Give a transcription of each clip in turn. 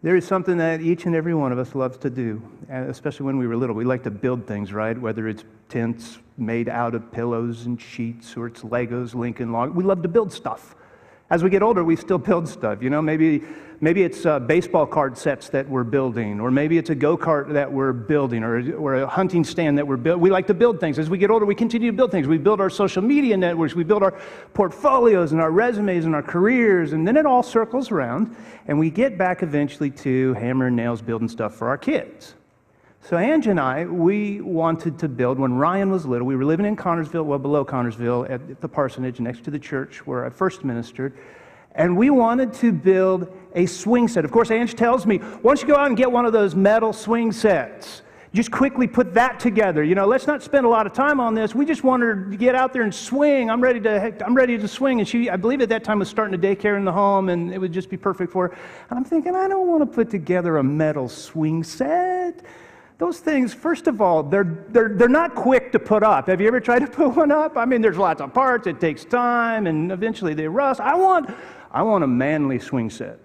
There is something that each and every one of us loves to do, and especially when we were little. We like to build things, right? Whether it's tents made out of pillows and sheets, or it's Legos, Lincoln Log. We love to build stuff. As we get older, we still build stuff. You know, maybe it's baseball card sets that we're building, or maybe it's a go-kart that we're building, or a hunting stand that we're building. We like to build things. As we get older, we continue to build things. We build our social media networks. We build our portfolios and our resumes and our careers, and then it all circles around, and we get back eventually to hammer and nails building stuff for our kids. So Ange and I, we wanted to build, when Ryan was little, we were living in Connersville, well below Connersville, at the parsonage next to the church where I first ministered, and we wanted to build a swing set. Of course, Ange tells me, why don't you go out and get one of those metal swing sets? Just quickly put that together. You know, let's not spend a lot of time on this. We just want her to get out there and swing. I'm ready to swing. And she, I believe at that time, was starting a daycare in the home, and it would just be perfect for her. And I'm thinking, I don't want to put together a metal swing set. Those things, first of all, they're not quick to put up. Have you ever tried to put one up? I mean, there's lots of parts. It takes time, and eventually they rust. I want a manly swing set.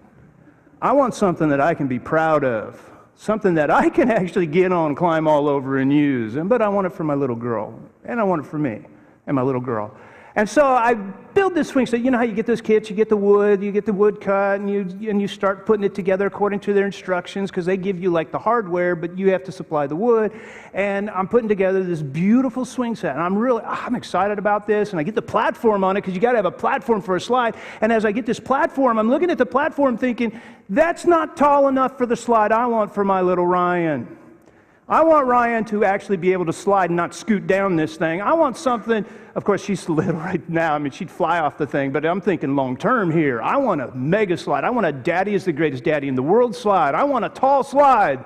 I want something that I can be proud of, something that I can actually get on, climb all over, and use. But I want it for my little girl, and I want it for me and my little girl. And so I build this swing set. You know how you get those kits, you get the wood cut, and you start putting it together according to their instructions, because they give you like the hardware, but you have to supply the wood. And I'm putting together this beautiful swing set, and I'm excited about this, and I get the platform on it, because you got to have a platform for a slide. And as I get this platform, I'm looking at the platform thinking, that's not tall enough for the slide I want for my little Ryan. I want Ryan to actually be able to slide and not scoot down this thing. I want something, of course, she's little right now. I mean, she'd fly off the thing, but I'm thinking long term here. I want a mega slide. I want a daddy is the greatest daddy in the world slide. I want a tall slide.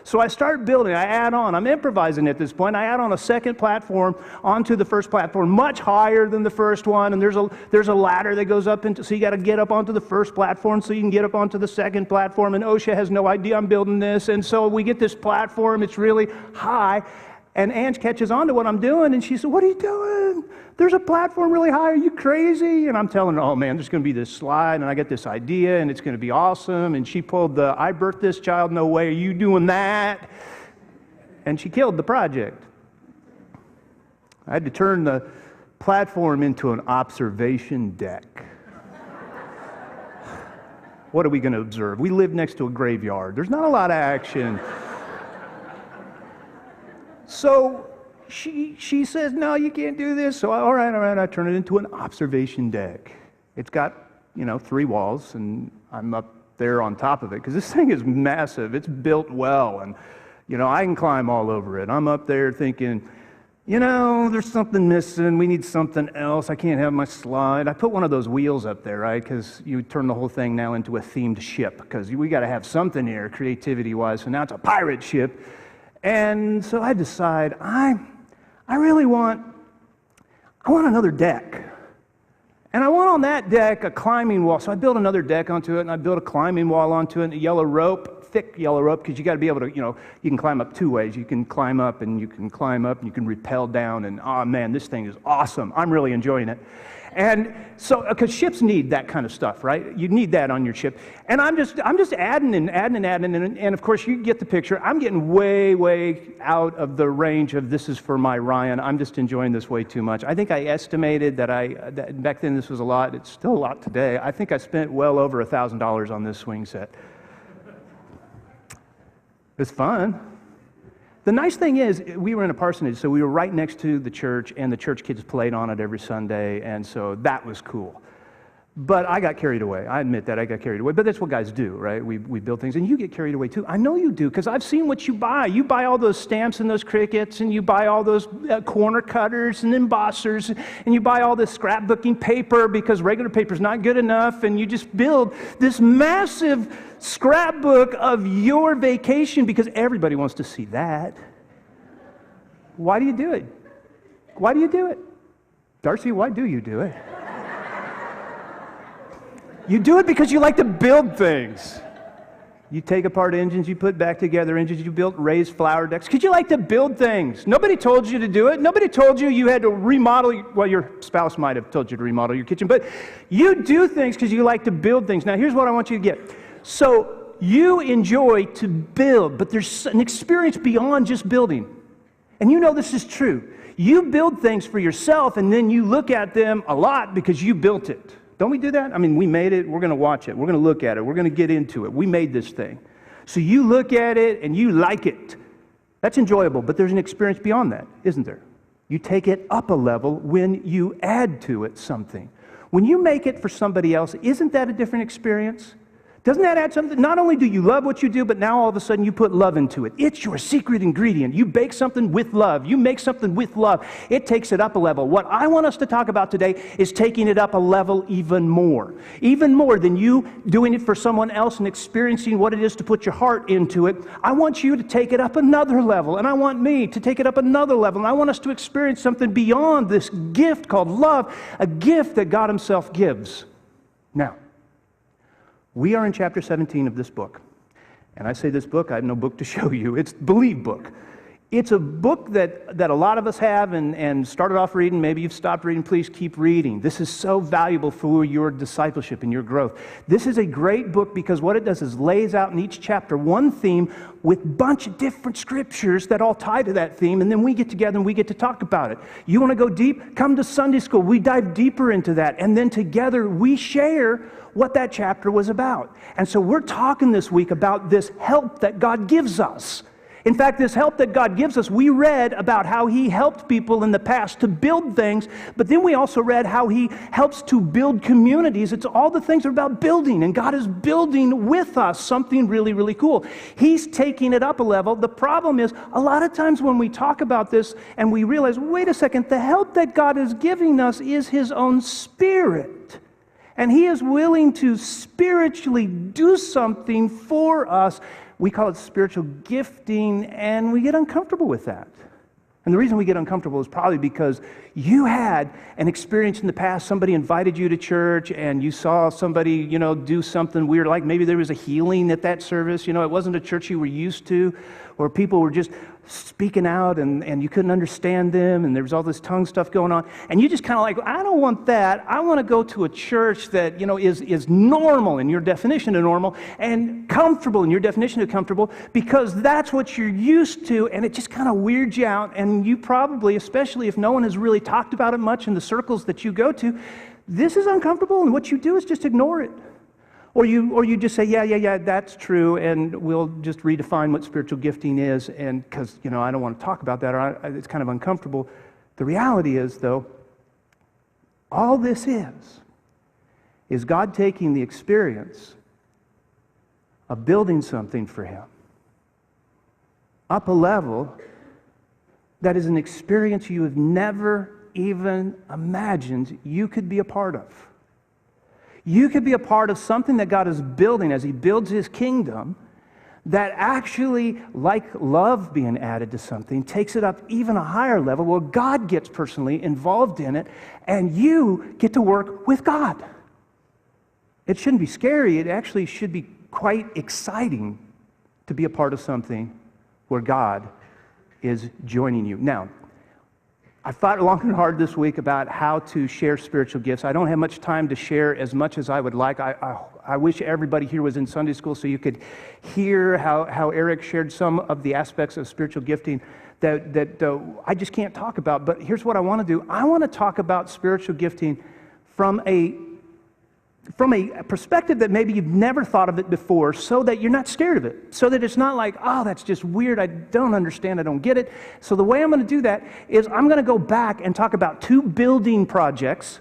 So I start building, I add on, I'm improvising at this point. I add on a second platform onto the first platform, much higher than the first one, and there's a ladder that goes up into, so you got to get up onto the first platform so you can get up onto the second platform, and OSHA has no idea I'm building this, and so we get this platform, it's really high, and Ange catches on to what I'm doing, and she said, what are you doing? There's a platform really high, are you crazy? And I'm telling her, oh man, there's going to be this slide, and I got this idea, and it's going to be awesome. And she pulled the, I birthed this child, no way are you doing that. And she killed the project. I had to turn the platform into an observation deck. What are we going to observe? We live next to a graveyard. There's not a lot of action. So she says, no, you can't do this. So all right, I turn it into an observation deck. It's got, 3 walls, and I'm up there on top of it, because this thing is massive. It's built well, and, I can climb all over it. I'm up there thinking, there's something missing. We need something else. I can't have my slide. I put one of those wheels up there, right, because you turn the whole thing now into a themed ship, because we got to have something here, creativity-wise. So now it's a pirate ship. And so I decide, I want another deck. And I want on that deck a climbing wall. So I built another deck onto it, and I built a climbing wall onto it, and a yellow rope, thick yellow rope, because you got to be able to, you can climb up 2 ways. You can climb up, and you can climb up, and you can rappel down, and oh man, this thing is awesome. I'm really enjoying it. And so, because ships need that kind of stuff, right? You need that on your ship. And I'm just adding and of course you get the picture. I'm getting way out of the range of this is for my Ryan. I'm just enjoying this way too much. I think I estimated that back then this was a lot. It's still a lot today. I think I spent well over $1,000 on this swing set. It's fun. The nice thing is, we were in a parsonage, so we were right next to the church, and the church kids played on it every Sunday, and so that was cool. But I got carried away. I admit that I got carried away, but that's what guys do, right? We build things, and you get carried away too. I know you do, because I've seen what you buy. You buy all those stamps and those crickets, and you buy all those corner cutters and embossers, and you buy all this scrapbooking paper because regular paper's not good enough, and you just build this massive scrapbook of your vacation because everybody wants to see that. Why do you do it? Why do you do it? Darcy, why do you do it? You do it because you like to build things. You take apart engines, you put back together engines, you built raised flower decks because you like to build things. Nobody told you to do it. Nobody told you you had to remodel. Well, your spouse might have told you to remodel your kitchen, but you do things because you like to build things. Now, here's what I want you to get. So you enjoy to build, but there's an experience beyond just building. And you know this is true. You build things for yourself, and then you look at them a lot because you built it. Don't we do that? I mean, we made it. We're going to watch it. We're going to look at it. We're going to get into it. We made this thing. So you look at it, and you like it. That's enjoyable, but there's an experience beyond that, isn't there? You take it up a level when you add to it something. When you make it for somebody else, isn't that a different experience? Doesn't that add something? Not only do you love what you do, but now all of a sudden you put love into it. It's your secret ingredient. You bake something with love. You make something with love. It takes it up a level. What I want us to talk about today is taking it up a level even more. Even more than you doing it for someone else and experiencing what it is to put your heart into it. I want you to take it up another level, and I want me to take it up another level, and I want us to experience something beyond this gift called love, a gift that God Himself gives. Now, we are in chapter 17 of this book. And I say this book, I have no book to show you. It's the Believe book. It's a book that a lot of us have and started off reading. Maybe you've stopped reading. Please keep reading. This is so valuable for your discipleship and your growth. This is a great book because what it does is lays out in each chapter one theme with a bunch of different scriptures that all tie to that theme, and then we get together and we get to talk about it. You want to go deep? Come to Sunday school. We dive deeper into that, and then together we share what that chapter was about. And so we're talking this week about this help that God gives us. In fact, this help that God gives us, we read about how He helped people in the past to build things, but then we also read how He helps to build communities. It's all the things are about building, and God is building with us something really, really cool. He's taking it up a level. The problem is, a lot of times when we talk about this and we realize, wait a second, the help that God is giving us is His own Spirit. And He is willing to spiritually do something for us. We call it spiritual gifting, and we get uncomfortable with that. And the reason we get uncomfortable is probably because you had an experience in the past. Somebody invited you to church, and you saw somebody, do something weird, like maybe there was a healing at that service. It wasn't a church you were used to, or people were just speaking out and you couldn't understand them, and there was all this tongue stuff going on, and you just kind of like, I don't want that. I want to go to a church that is normal in your definition of normal and comfortable in your definition of comfortable, because that's what you're used to, and it just kind of weirds you out. And you probably, especially if no one has really talked about it much in the circles that you go to, this is uncomfortable, and what you do is just ignore it. Or you just say, yeah, that's true, and we'll just redefine what spiritual gifting is, and because, I don't want to talk about that, or it's kind of uncomfortable. The reality is, though, all this is God taking the experience of building something for Him up a level that is an experience you have never even imagined you could be a part of. You could be a part of something that God is building as He builds His kingdom that actually, like love being added to something, takes it up even a higher level where God gets personally involved in it, and you get to work with God. It shouldn't be scary. It actually should be quite exciting to be a part of something where God is joining you. Now, I thought long and hard this week about how to share spiritual gifts. I don't have much time to share as much as I would like. I wish everybody here was in Sunday school so you could hear how Eric shared some of the aspects of spiritual gifting that I just can't talk about. But here's what I want to do. I want to talk about spiritual gifting from a perspective that maybe you've never thought of it before, so that you're not scared of it, so that it's not like, oh, that's just weird, I don't understand, I don't get it. So the way I'm going to do that is I'm going to go back and talk about 2 building projects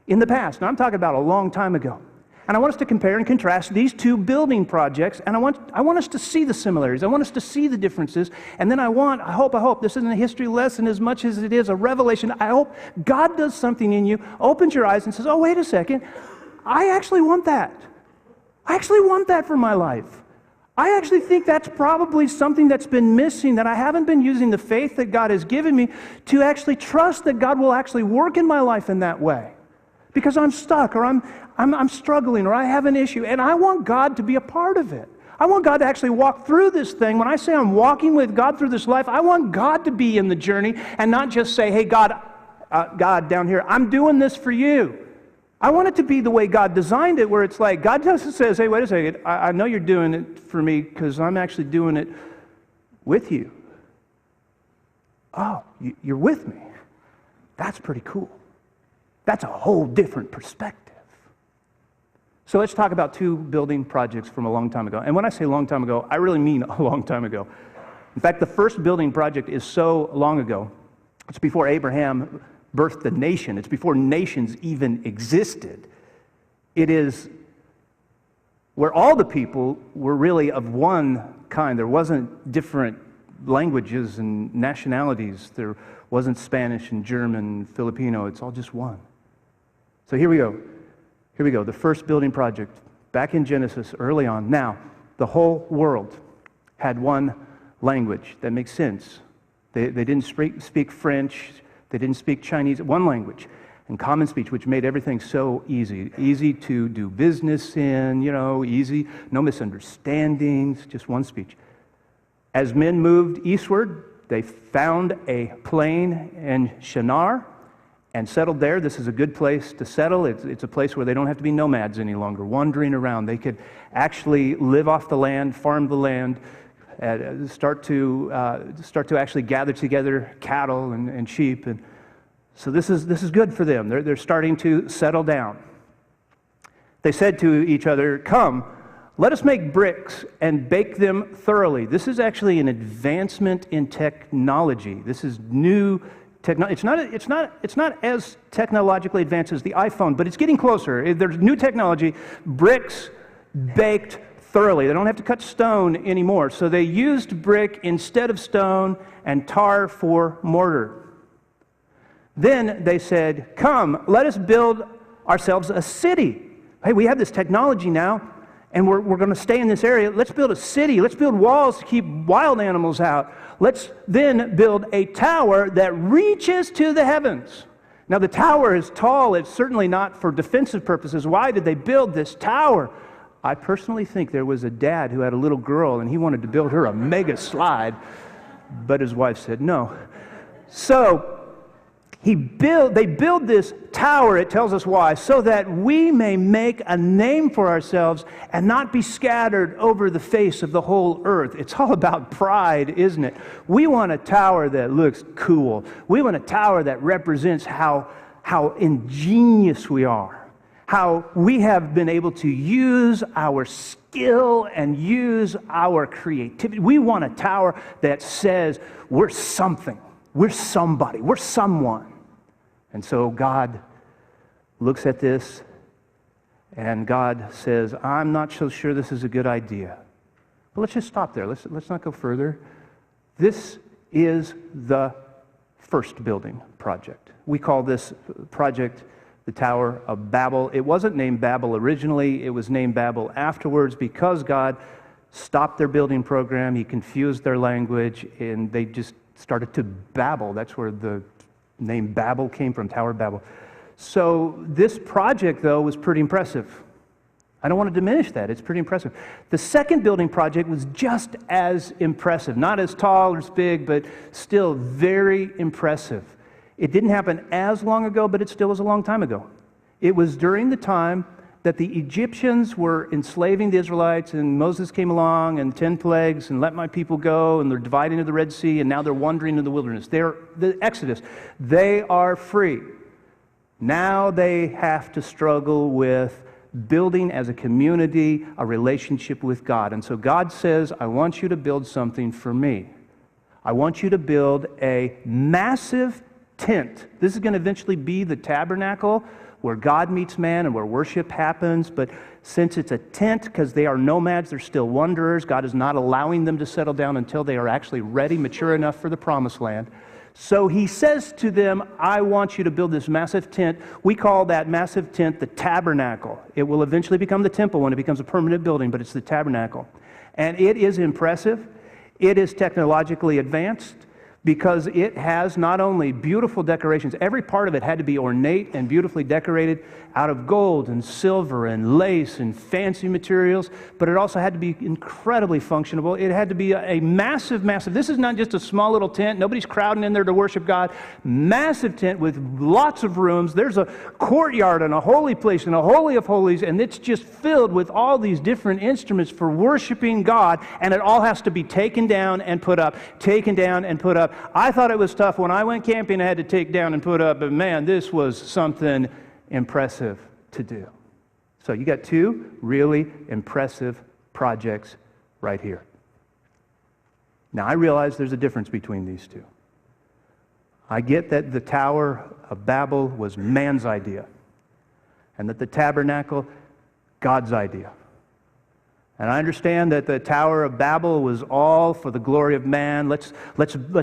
in the past. Now, I'm talking about a long time ago. And I want us to compare and contrast these 2 building projects, and I want us to see the similarities. I want us to see the differences, and then I hope, this isn't a history lesson as much as it is a revelation. I hope God does something in you, opens your eyes and says, oh, wait a second, I actually want that. I actually want that for my life. I actually think that's probably something that's been missing, that I haven't been using the faith that God has given me to actually trust that God will actually work in my life in that way. Because I'm stuck, or I'm struggling, or I have an issue, and I want God to be a part of it. I want God to actually walk through this thing. When I say I'm walking with God through this life, I want God to be in the journey and not just say, hey, God down here, I'm doing this for you. I want it to be the way God designed it, where it's like, God just says, hey, wait a second, I know you're doing it for me because I'm actually doing it with you. Oh, you're with me. That's pretty cool. That's a whole different perspective. So let's talk about 2 building projects from a long time ago. And when I say long time ago, I really mean a long time ago. In fact, the first building project is so long ago. It's before Abraham birthed the nation. It's before nations even existed. It is where all the people were really of one kind. There wasn't different languages and nationalities. There wasn't Spanish and German, Filipino. It's all just one. So here we go. Here we go. The first building project back in Genesis early on. Now, the whole world had one language. That makes sense. They didn't speak French. They didn't speak Chinese. One language and common speech, which made everything so easy. Easy to do business in, easy. No misunderstandings, just one speech. As men moved eastward, they found a plain in Shinar and settled there. This is a good place to settle. It's a place where they don't have to be nomads any longer, wandering around. They could actually live off the land, farm the land, start to actually gather together cattle and sheep. And so this is good for them. They're starting to settle down. They said to each other, "Come, let us make bricks and bake them thoroughly." This is actually an advancement in technology. This is new technology. It's not as technologically advanced as the iPhone, but it's getting closer. There's new technology, bricks baked thoroughly. They don't have to cut stone anymore. So they used brick instead of stone and tar for mortar. Then they said, "Come, let us build ourselves a city." Hey, we have this technology now, and we're going to stay in this area. Let's build a city. Let's build walls to keep wild animals out. Let's then build a tower that reaches to the heavens. Now, the tower is tall. It's certainly not for defensive purposes. Why did they build this tower? I personally think there was a dad who had a little girl, and he wanted to build her a mega slide, but his wife said no. So they build this tower, it tells us why, so that we may make a name for ourselves and not be scattered over the face of the whole earth. It's all about pride, isn't it? We want a tower that looks cool. We want a tower that represents how ingenious we are, how we have been able to use our skill and use our creativity. We want a tower that says we're something, we're somebody, we're someone. And so God looks at this, and God says, "I'm not so sure this is a good idea." But let's just stop there. Let's not go further. This is the first building project. We call this project the Tower of Babel. It wasn't named Babel originally. It was named Babel afterwards because God stopped their building program. He confused their language, and they just started to babble. That's where the name Babel came from, Tower of Babel. So this project, though, was pretty impressive. I don't want to diminish that. It's pretty impressive. The second building project was just as impressive. Not as tall or as big, but still very impressive. It didn't happen as long ago, but it still was a long time ago. It was during the time that the Egyptians were enslaving the Israelites, and Moses came along and 10 plagues and let my people go, and they're dividing of the Red Sea, and now they're wandering in the wilderness. They're the Exodus. They are free. Now they have to struggle with building as a community a relationship with God. And so God says, "I want you to build something for me. I want you to build a massive tent." This is going to eventually be the tabernacle where God meets man and where worship happens. But since it's a tent, because they are nomads, they're still wanderers, God is not allowing them to settle down until they are actually ready, mature enough for the promised land. So he says to them, "I want you to build this massive tent." We call that massive tent the tabernacle. It will eventually become the temple when it becomes a permanent building, but it's the tabernacle. And it is impressive. It is technologically advanced. because it has not only beautiful decorations, every part of it had to be ornate and beautifully decorated out of gold and silver and lace and fancy materials, but it also had to be incredibly functional. It had to be a massive, this is not just a small little tent. Nobody's crowding in there to worship God. Massive tent with lots of rooms. There's a courtyard and a holy place and a holy of holies, and it's just filled with all these different instruments for worshiping God, and it all has to be taken down and put up, taken down and put up. I thought it was tough when I went camping. I had to take down and put up, but man, this was something impressive to do. So you got two really impressive projects right here. Now I realize there's a difference between these two. I get that the Tower of Babel was man's idea, and that the tabernacle, God's idea. And I understand that the Tower of Babel was all for the glory of man. Let's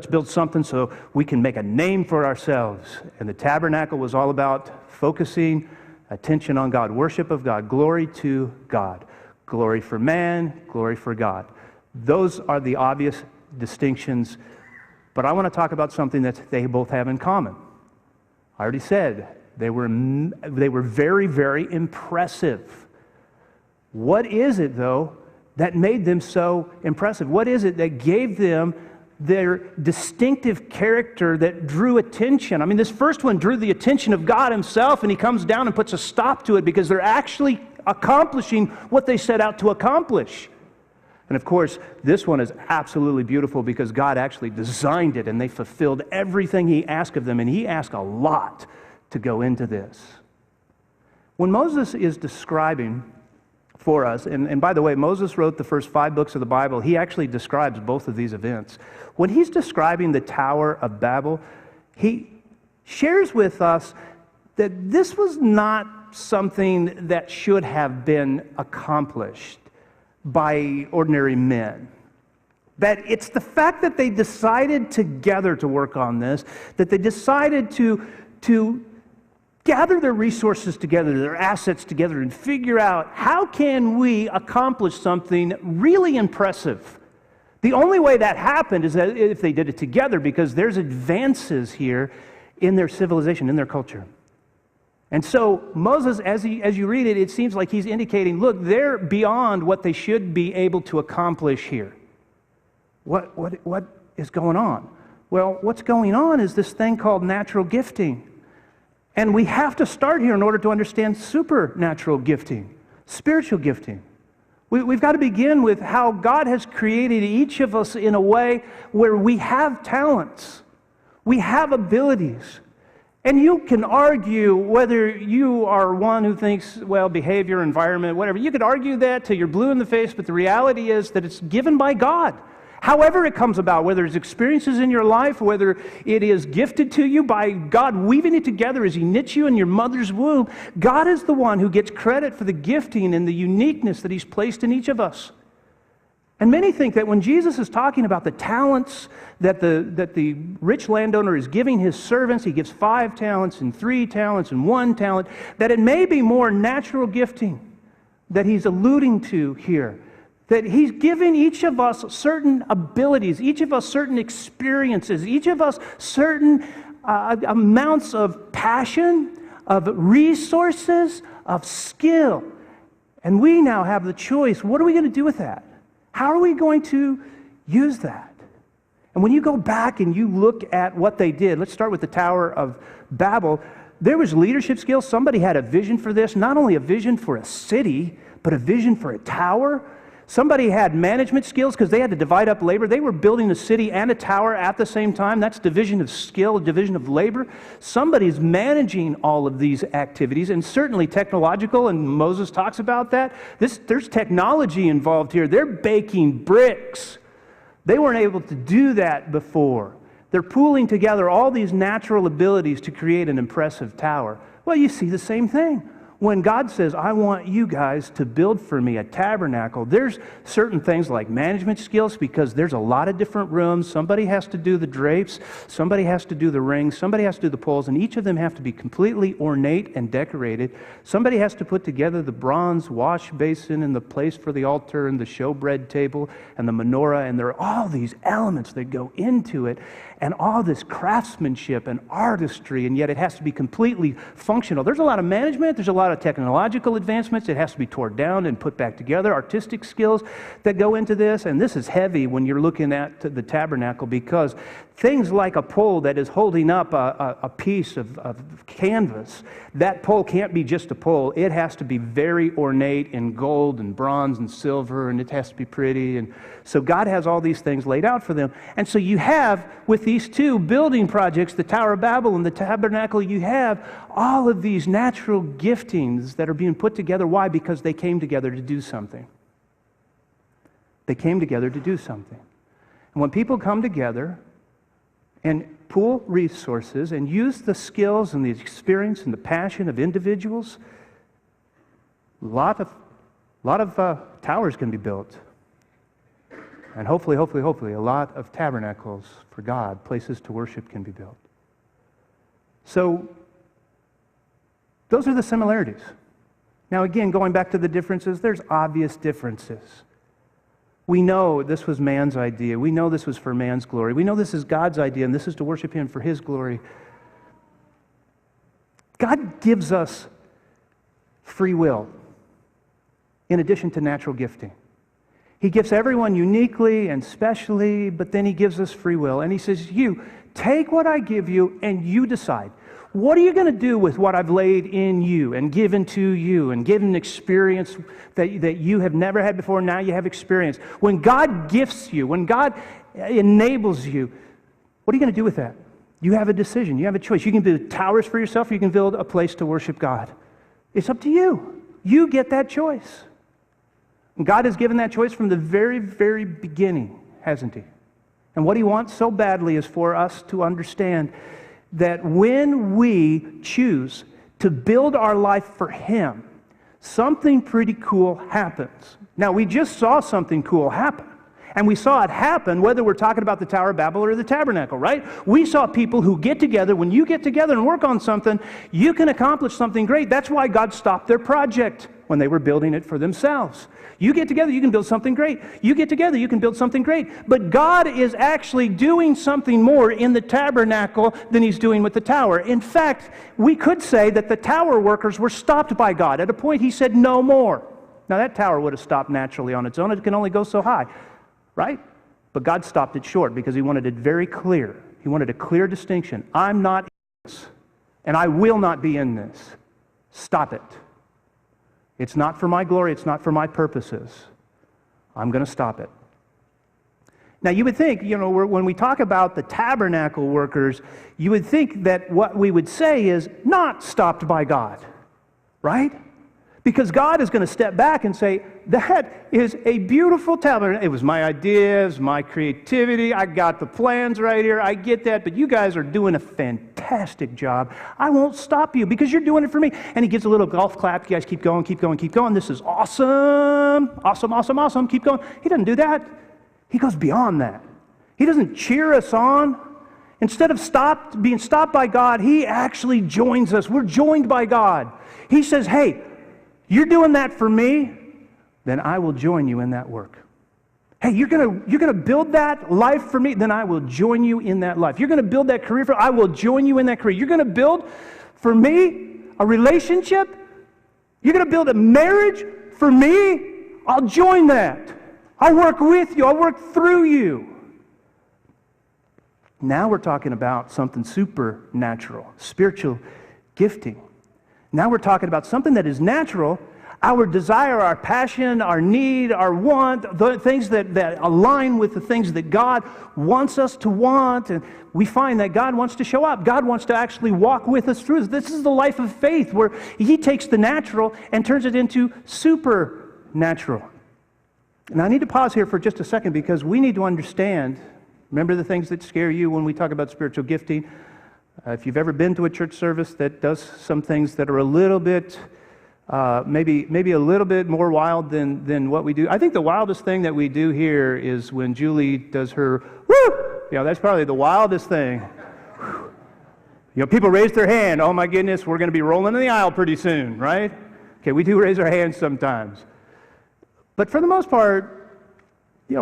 build something so we can make a name for ourselves. And the tabernacle was all about focusing attention on God, worship of God, glory to God. Glory for man, glory for God. Those are the obvious distinctions, but I want to talk about something that they both have in common. I already said they were very, very impressive. What is it, though, that made them so impressive? What is it that gave them their distinctive character that drew attention? I mean, this first one drew the attention of God himself, and he comes down and puts a stop to it because they're actually accomplishing what they set out to accomplish. And of course, this one is absolutely beautiful because God actually designed it, and they fulfilled everything he asked of them, and he asked a lot to go into this. When Moses is describing for us, and by the way, Moses wrote the first 5 books of the Bible. He actually describes both of these events. When he's describing the Tower of Babel, he shares with us that this was not something that should have been accomplished by ordinary men. That it's the fact that they decided together to work on this, that they decided to gather their resources together, their assets together, and figure out how can we accomplish something really impressive. The only way that happened is that if they did it together, because there's advances here in their civilization, in their culture. And so Moses, as you read it, it seems like he's indicating, look, they're beyond what they should be able to accomplish here. What is going on? Well, what's going on is this thing called natural gifting. And we have to start here in order to understand supernatural gifting, spiritual gifting. We've got to begin with how God has created each of us in a way where we have talents, we have abilities. And you can argue whether you are one who thinks, well, behavior, environment, whatever. You could argue that till you're blue in the face, but the reality is that it's given by God. However it comes about, whether it's experiences in your life, whether it is gifted to you by God weaving it together as he knits you in your mother's womb, God is the one who gets credit for the gifting and the uniqueness that he's placed in each of us. And many think that when Jesus is talking about the talents that the rich landowner is giving his servants, he gives 5 talents and 3 talents and 1 talent, that it may be more natural gifting that he's alluding to here. That he's given each of us certain abilities, each of us certain experiences, each of us certain amounts of passion, of resources, of skill. And we now have the choice, what are we going to do with that? How are we going to use that? And when you go back and you look at what they did, let's start with the Tower of Babel. There was leadership skills. Somebody had a vision for this, not only a vision for a city, but a vision for a tower. Somebody had management skills because they had to divide up labor. They were building a city and a tower at the same time. That's division of skill, division of labor. Somebody's managing all of these activities, and certainly technological, and Moses talks about that. There's technology involved here. They're baking bricks. They weren't able to do that before. They're pooling together all these natural abilities to create an impressive tower. Well, you see the same thing. When God says, I want you guys to build for me a tabernacle, there's certain things like management skills because there's a lot of different rooms. Somebody has to do the drapes, somebody has to do the rings, somebody has to do the poles, and each of them have to be completely ornate and decorated. Somebody has to put together the bronze wash basin and the place for the altar and the showbread table and the menorah, and there are all these elements that go into it. and all this craftsmanship and artistry, and yet it has to be completely functional. There's a lot of management, there's a lot of technological advancements. It has to be torn down and put back together, artistic skills that go into this, and this is heavy when you're looking at the tabernacle, because things like a pole that is holding up a piece of canvas, that pole can't be just a pole. It has to be very ornate in gold and bronze and silver, and it has to be pretty. And so God has all these things laid out for them. And so you have, with these two building projects, the Tower of Babel and the tabernacle, you have all of these natural giftings that are being put together. Why? Because they came together to do something. They came together to do something. And when people come together and pool resources and use the skills and the experience and the passion of individuals, a lot of towers can be built. And hopefully, a lot of tabernacles for God, places to worship, can be built. So, those are the similarities. Now again, going back to the differences, there's obvious differences. We know this was man's idea. We know this was for man's glory. We know this is God's idea, and this is to worship Him for His glory. God gives us free will in addition to natural gifting. He gives everyone uniquely and specially, but then He gives us free will. And He says, you, take what I give you and you decide. What are you going to do with what I've laid in you and given to you and given experience that you have never had before? Now you have experience. When God gifts you, when God enables you, what are you going to do with that? You have a decision. You have a choice. You can build towers for yourself, or you can build a place to worship God. It's up to you. You get that choice. And God has given that choice from the very, very beginning, hasn't He? And what He wants so badly is for us to understand that when we choose to build our life for Him, something pretty cool happens. Now, we just saw something cool happen. And we saw it happen whether we're talking about the Tower of Babel or the tabernacle, right? We saw people who get together. When you get together and work on something, you can accomplish something great. That's why God stopped their project when they were building it for themselves. You get together, you can build something great. You get together, you can build something great. But God is actually doing something more in the tabernacle than He's doing with the tower. In fact, we could say that the tower workers were stopped by God. At a point, He said, no more. Now, that tower would have stopped naturally on its own. It can only go so high, right? But God stopped it short because He wanted it very clear. He wanted a clear distinction. I'm not in this, and I will not be in this. Stop it. It's not for my glory. It's not for my purposes. I'm going to stop it. Now, you would think, when we talk about the tabernacle workers, you would think that what we would say is not stopped by God, right? Because God is going to step back and say, that is a beautiful tabernacle. It was my idea, it was my creativity. I got the plans right here. I get that, but you guys are doing a fantastic job. I won't stop you because you're doing it for me. And He gives a little golf clap. You guys keep going, keep going, keep going. This is awesome, awesome, awesome, awesome. Keep going. He doesn't do that. He goes beyond that. He doesn't cheer us on. Instead of being stopped by God, He actually joins us. We're joined by God. He says, hey, you're doing that for me, then I will join you in that work. Hey, you're gonna build that life for me, then I will join you in that life. You're gonna build that career for me, I will join you in that career. You're gonna build for me a relationship, you're gonna build a marriage for me, I'll join that. I'll work with you, I'll work through you. Now we're talking about something supernatural, spiritual gifting. Now we're talking about something that is natural, our desire, our passion, our need, our want, the things that align with the things that God wants us to want. And we find that God wants to show up. God wants to actually walk with us through this. This is the life of faith where He takes the natural and turns it into supernatural. And I need to pause here for just a second because we need to understand, remember the things that scare you when we talk about spiritual gifting? If you've ever been to a church service that does some things that are a little bit, maybe a little bit more wild than what we do. I think the wildest thing that we do here is when Julie does her, woo! That's probably the wildest thing. People raise their hand. Oh my goodness, we're going to be rolling in the aisle pretty soon, right? Okay, we do raise our hands sometimes. But for the most part,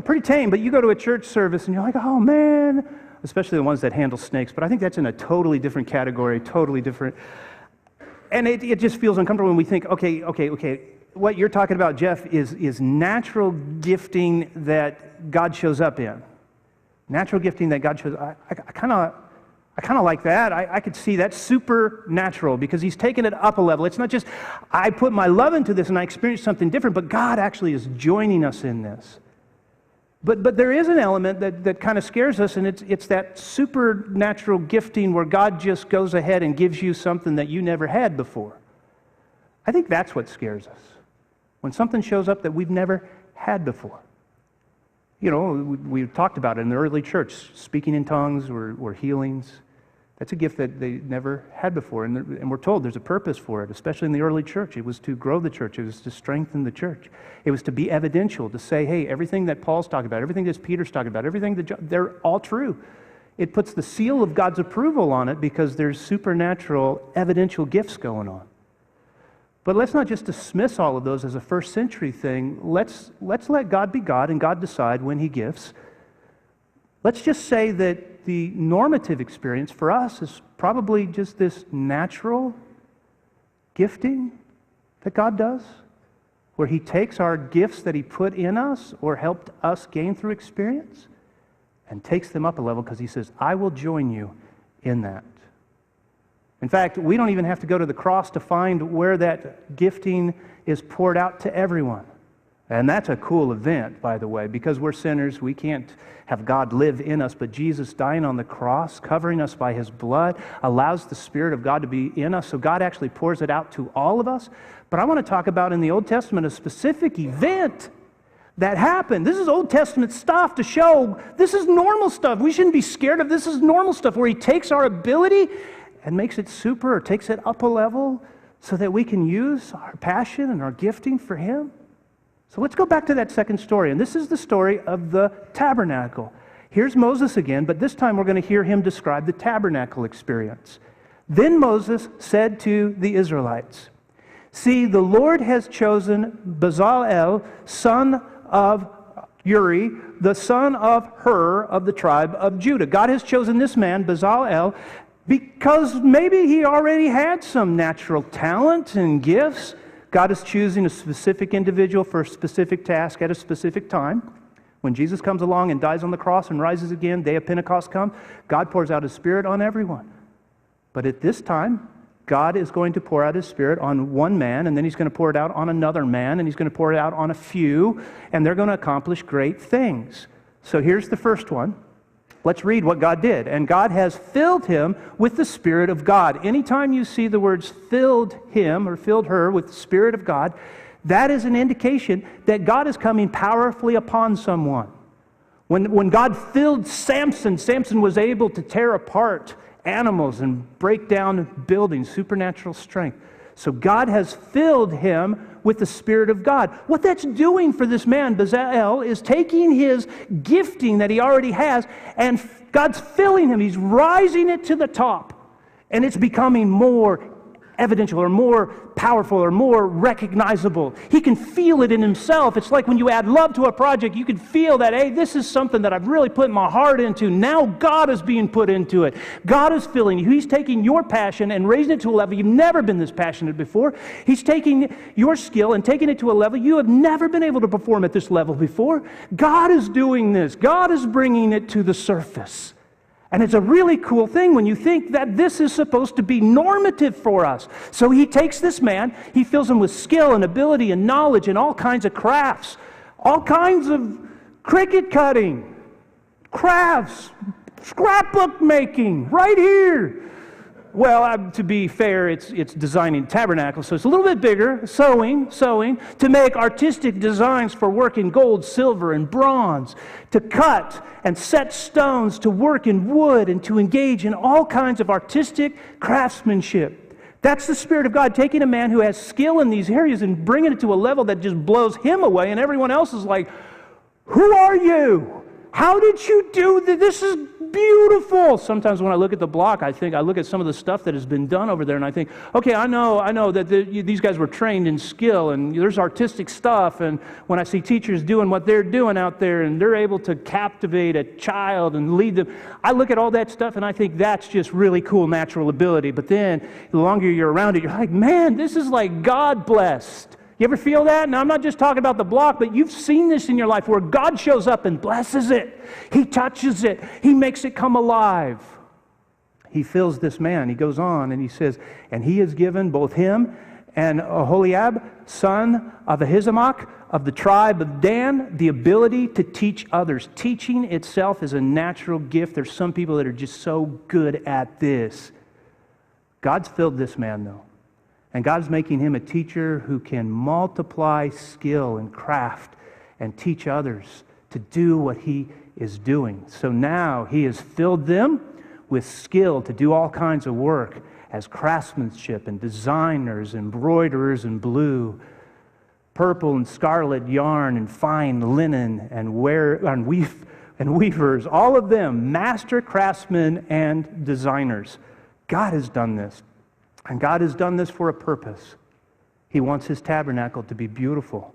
pretty tame. But you go to a church service and you're like, oh man, especially the ones that handle snakes, but I think that's in a totally different category, totally different. And it just feels uncomfortable when we think, okay, what you're talking about, Jeff, is natural gifting that God shows up in. Natural gifting that God shows up. I kind of like that. I could see that's supernatural because he's taken it up a level. It's not just I put my love into this and I experience something different, but God actually is joining us in this. But there is an element that kind of scares us, and it's that supernatural gifting where God just goes ahead and gives you something that you never had before. I think that's what scares us. When something shows up that we've never had before. You know, we talked about it in the early church, speaking in tongues or healings. That's a gift that they never had before, and we're told there's a purpose for it, especially in the early church. It was to grow the church. It was to strengthen the church. It was to be evidential, to say, hey, everything that Paul's talking about, everything that Peter's talking about, everything that they're all true. It puts the seal of God's approval on it because there's supernatural, evidential gifts going on. But let's not just dismiss all of those as a first century thing. Let's let God be God and God decide when he gifts. Let's just say that the normative experience for us is probably just this natural gifting that God does, where he takes our gifts that he put in us or helped us gain through experience and takes them up a level because he says, I will join you in that. In fact, we don't even have to go to the cross to find where that gifting is poured out to everyone. And that's a cool event, by the way, because we're sinners. We can't have God live in us, but Jesus dying on the cross, covering us by his blood, allows the Spirit of God to be in us. So God actually pours it out to all of us. But I want to talk about in the Old Testament a specific event that happened. This is Old Testament stuff to show this is normal stuff. We shouldn't be scared of this. This is normal stuff where he takes our ability and makes it super, or takes it up a level so that we can use our passion and our gifting for him. So let's go back to that second story, and this is the story of the tabernacle. Here's Moses again, but this time we're going to hear him describe the tabernacle experience. Then Moses said to the Israelites, see, the Lord has chosen Bezalel, son of Uri, the son of Hur of the tribe of Judah. God has chosen this man, Bezalel, because maybe he already had some natural talent and gifts. God is choosing a specific individual for a specific task at a specific time. When Jesus comes along and dies on the cross and rises again, day of Pentecost comes, God pours out his Spirit on everyone. But at this time, God is going to pour out his Spirit on one man, and then he's going to pour it out on another man, and he's going to pour it out on a few, and they're going to accomplish great things. So here's the first one. Let's read what God did. And God has filled him with the Spirit of God. Anytime you see the words filled him or filled her with the Spirit of God, that is an indication that God is coming powerfully upon someone. When God filled Samson, Samson was able to tear apart animals and break down buildings, supernatural strength. So God has filled him with the Spirit of God. What that's doing for this man, Bezalel, is taking his gifting that he already has, and God's filling him. He's rising it to the top, and it's becoming more evidential or more powerful or more recognizable. He can feel it in himself. It's like when you add love to a project, you can feel that, hey, this is something that I've really put my heart into. Now God is being put into it. God is filling you. He's taking your passion and raising it to a level you've never been this passionate before. He's taking your skill and taking it to a level you have never been able to perform at this level before. God is doing this. God is bringing it to the surface. And it's a really cool thing when you think that this is supposed to be normative for us. So he takes this man, he fills him with skill and ability and knowledge and all kinds of crafts, all kinds of cricket cutting, crafts, scrapbook making, right here. Well, to be fair, it's designing tabernacles, so it's a little bit bigger, sewing, to make artistic designs for work in gold, silver, and bronze, to cut and set stones, to work in wood, and to engage in all kinds of artistic craftsmanship. That's the Spirit of God taking a man who has skill in these areas and bringing it to a level that just blows him away, and everyone else is like, who are you? How did you do this? beautiful. Sometimes when I look at the block, I look at some of the stuff that has been done over there, and I think, okay, I know that these guys were trained in skill, and there's artistic stuff, and when I see teachers doing what they're doing out there, and they're able to captivate a child and lead them, I look at all that stuff, and I think that's just really cool natural ability. But then, the longer you're around it, you're like, man, this is like God-blessed. You ever feel that? Now, I'm not just talking about the block, but you've seen this in your life where God shows up and blesses it. He touches it. He makes it come alive. He fills this man. He goes on and he says, and he has given both him and Aholiab, son of Ahisamach, of the tribe of Dan, the ability to teach others. Teaching itself is a natural gift. There's some people that are just so good at this. God's filled this man, though. And God's making him a teacher who can multiply skill and craft and teach others to do what he is doing. So now he has filled them with skill to do all kinds of work as craftsmanship and designers, embroiderers in blue, purple and scarlet yarn and fine linen and weavers, all of them master craftsmen and designers. God has done this. And God has done this for a purpose. He wants his tabernacle to be beautiful.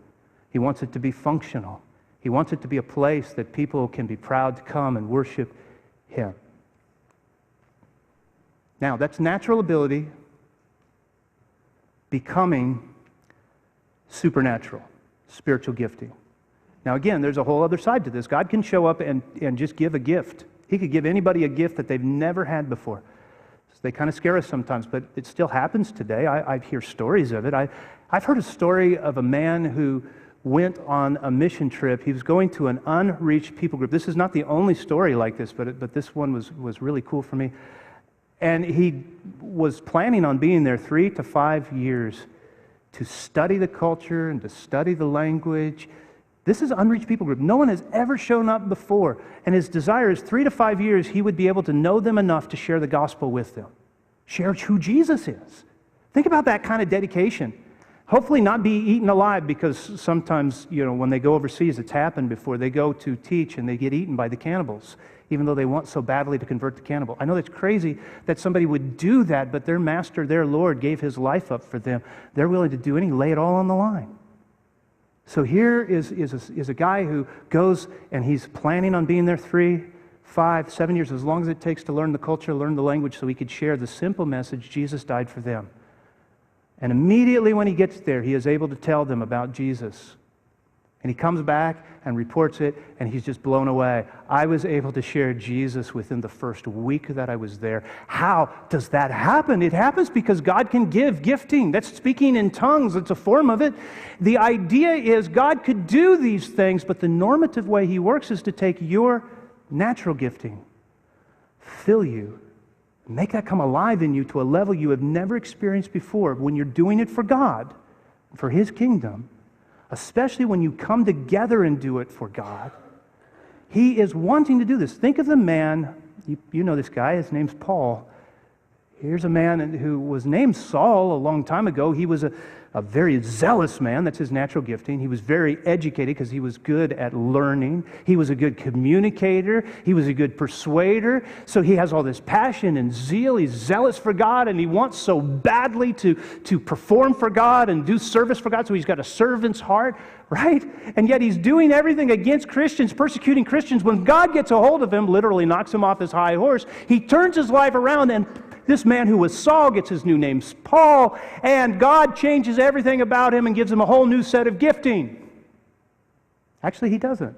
He wants it to be functional. He wants it to be a place that people can be proud to come and worship him. Now, that's natural ability becoming supernatural, spiritual gifting. Now, again, there's a whole other side to this. God can show up and just give a gift. He could give anybody a gift that they've never had before. They kind of scare us sometimes, but it still happens today. I hear stories of it. I've heard a story of a man who went on a mission trip. He was going to an unreached people group. This is not the only story like this, but this one was really cool for me. And he was planning on being there 3 to 5 years to study the culture and to study the language. This is an unreached people group. No one has ever shown up before. And his desire is 3 to 5 years, he would be able to know them enough to share the gospel with them. Share who Jesus is. Think about that kind of dedication. Hopefully not be eaten alive, because sometimes, when they go overseas, it's happened before. They go to teach and they get eaten by the cannibals, even though they want so badly to convert the cannibal. I know that's crazy that somebody would do that, but their master, their Lord, gave his life up for them. They're willing to do anything, lay it all on the line. So here is a guy who goes and he's planning on being there 3, 5, 7 years, as long as it takes to learn the culture, learn the language, so he could share the simple message, Jesus died for them. And immediately when he gets there, he is able to tell them about Jesus. And he comes back and reports it, and he's just blown away. I was able to share Jesus within the first week that I was there. How does that happen? It happens because God can give gifting. That's speaking in tongues. It's a form of it. The idea is God could do these things, but the normative way he works is to take your natural gifting, fill you, make that come alive in you to a level you have never experienced before. When you're doing it for God, for his kingdom, especially when you come together and do it for God, he is wanting to do this. Think of the man, you know this guy, his name's Paul. Here's a man who was named Saul a long time ago. He was a very zealous man. That's his natural gifting. He was very educated because he was good at learning. He was a good communicator. He was a good persuader. So he has all this passion and zeal. He's zealous for God, and he wants so badly to perform for God and do service for God. So he's got a servant's heart, right? And yet he's doing everything against Christians, persecuting Christians. When God gets a hold of him, literally knocks him off his high horse, he turns his life around, and this man who was Saul gets his new name, Paul, and God changes everything about him and gives him a whole new set of gifting. Actually, he doesn't.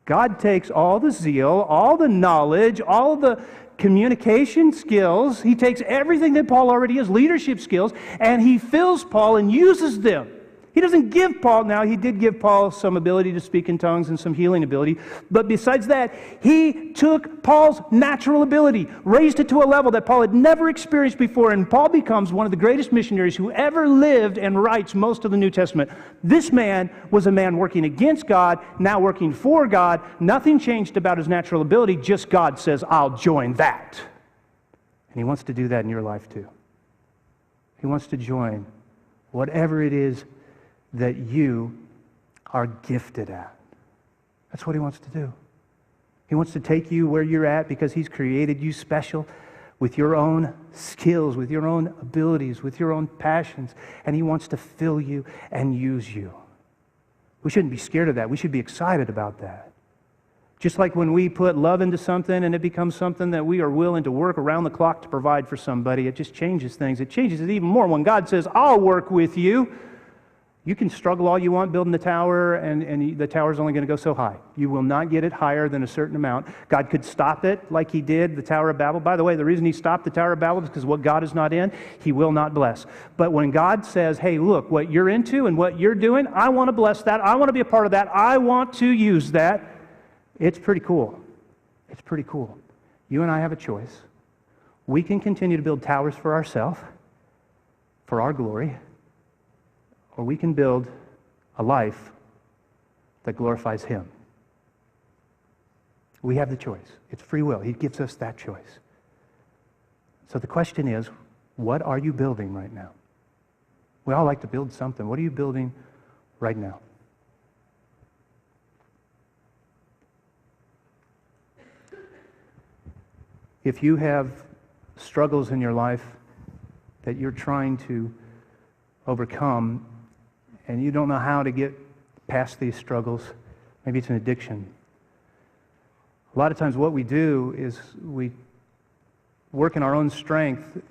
God takes all the zeal, all the knowledge, all the communication skills. He takes everything that Paul already has, leadership skills, and he fills Paul and uses them. He doesn't give Paul, now he did give Paul some ability to speak in tongues and some healing ability, but besides that, he took Paul's natural ability, raised it to a level that Paul had never experienced before, and Paul becomes one of the greatest missionaries who ever lived and writes most of the New Testament. This man was a man working against God, now working for God. Nothing changed about his natural ability, just God says, I'll join that. And he wants to do that in your life too. He wants to join whatever it is that you are gifted at. That's what he wants to do. He wants to take you where you're at because He's created you special with your own skills, with your own abilities, with your own passions, and He wants to fill you and use you. We shouldn't be scared of that. We should be excited about that. Just like when we put love into something and it becomes something that we are willing to work around the clock to provide for somebody, it just changes things. It changes it even more when God says, I'll work with you. You can struggle all you want building the tower, and the tower's only going to go so high. You will not get it higher than a certain amount. God could stop it like He did the Tower of Babel. By the way, the reason He stopped the Tower of Babel is because what God is not in, He will not bless. But when God says, hey, look, what you're into and what you're doing, I want to bless that. I want to be a part of that. I want to use that. It's pretty cool. It's pretty cool. You and I have a choice. We can continue to build towers for ourselves, for our glory, or we can build a life that glorifies Him. We have the choice. It's free will. He gives us that choice. So the question is, what are you building right now? We all like to build something. What are you building right now? If you have struggles in your life that you're trying to overcome, and you don't know how to get past these struggles, maybe it's an addiction. A lot of times what we do is we work in our own strength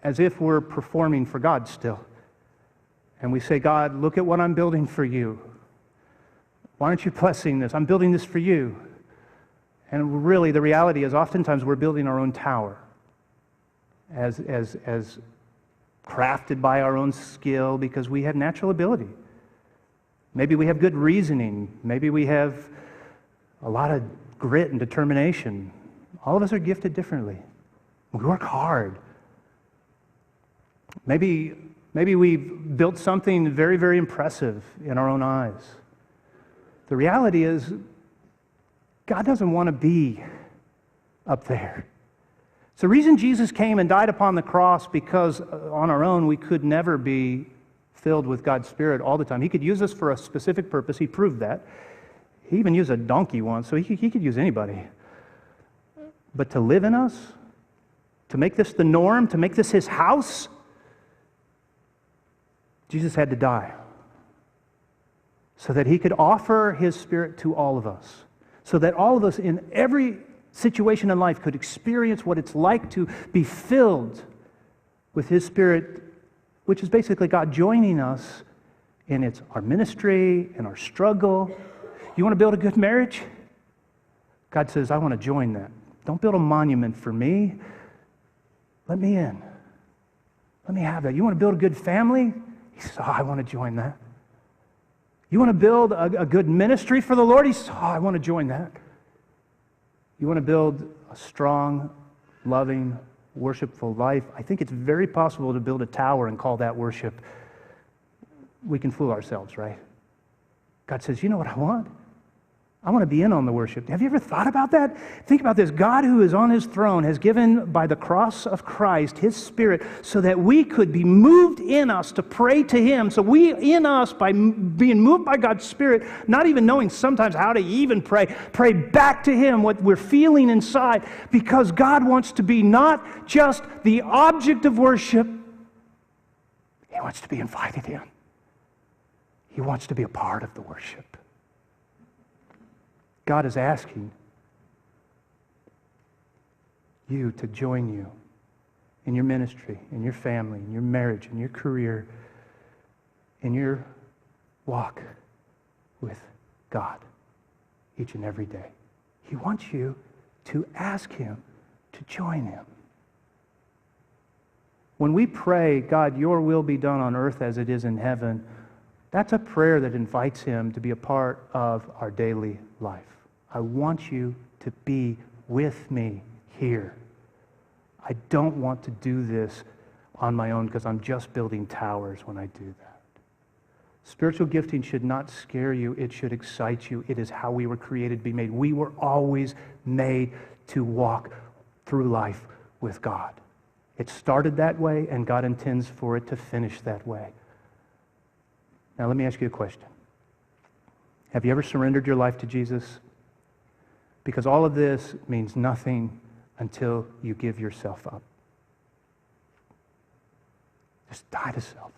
as if we're performing for God still. And we say, God, look at what I'm building for you. Why aren't you blessing this? I'm building this for you. And really, the reality is oftentimes we're building our own tower as crafted by our own skill because we have natural ability. Maybe we have good reasoning. Maybe we have a lot of grit and determination. All of us are gifted differently. We work hard. Maybe we've built something very, very impressive in our own eyes. The reality is, God doesn't want to be up there. It's the reason Jesus came and died upon the cross, because on our own we could never be filled with God's Spirit all the time. He could use us for a specific purpose. He proved that. He even used a donkey once, so he could use anybody. But to live in us, to make this the norm, to make this His house, Jesus had to die so that He could offer His Spirit to all of us, so that all of us in every situation in life could experience what it's like to be filled with His Spirit, which is basically God joining us in our ministry, in our struggle. You want to build a good marriage? God says, I want to join that. Don't build a monument for me. Let me in. Let me have that. You want to build a good family? He says, I want to join that. You want to build a good ministry for the Lord? He says, I want to join that. You want to build a strong, loving, worshipful life? I think it's very possible to build a tower and call that worship. We can fool ourselves, right? God says, you know what I want? I want to be in on the worship. Have you ever thought about that? Think about this. God, who is on His throne, has given by the cross of Christ His Spirit so that we could be moved in us to pray to Him. So we in us, by being moved by God's Spirit, not even knowing sometimes how to even pray back to Him what we're feeling inside, because God wants to be not just the object of worship. He wants to be invited in. He wants to be a part of the worship. God is asking you to join you in your ministry, in your family, in your marriage, in your career, in your walk with God each and every day. He wants you to ask Him to join Him. When we pray, God, your will be done on earth as it is in heaven, that's a prayer that invites Him to be a part of our daily life. I want you to be with me here. I don't want to do this on my own because I'm just building towers when I do that. Spiritual gifting should not scare you. It should excite you. It is how we were created to be made. We were always made to walk through life with God. It started that way, and God intends for it to finish that way. Now, let me ask you a question. Have you ever surrendered your life to Jesus? Because all of this means nothing until you give yourself up. Just die to self.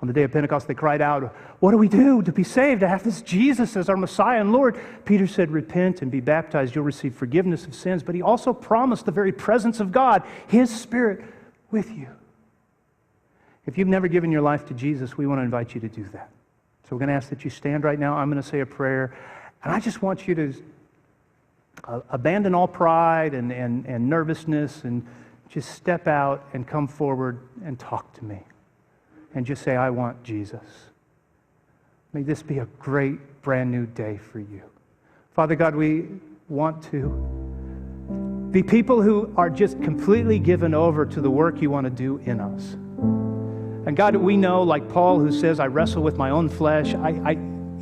On the day of Pentecost, they cried out, what do we do to be saved, to have this Jesus as our Messiah and Lord? Peter said, repent and be baptized. You'll receive forgiveness of sins. But he also promised the very presence of God, His Spirit, with you. If you've never given your life to Jesus, we want to invite you to do that. So we're going to ask that you stand right now. I'm going to say a prayer. And I just want you to abandon all pride and nervousness and just step out and come forward and talk to me. And just say, I want Jesus. May this be a great, brand new day for you. Father God, we want to be people who are just completely given over to the work you want to do in us. And God, we know, like Paul who says, I wrestle with my own flesh.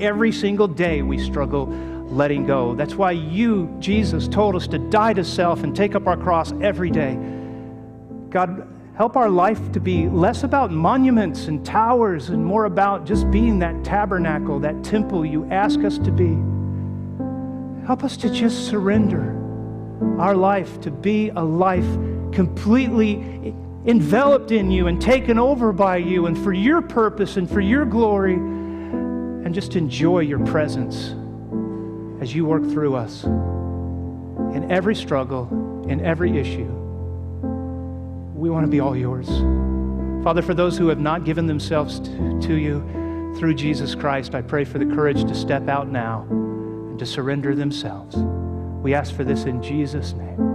Every single day we struggle letting go. That's why you, Jesus, told us to die to self and take up our cross every day. God, help our life to be less about monuments and towers and more about just being that tabernacle, that temple you ask us to be. Help us to just surrender our life to be a life completely enveloped in you and taken over by you and for your purpose and for your glory, and just enjoy your presence as you work through us in every struggle, in every issue. We want to be all yours. Father, for those who have not given themselves to you through Jesus Christ, I pray for the courage to step out now and to surrender themselves. We ask for this in Jesus' name.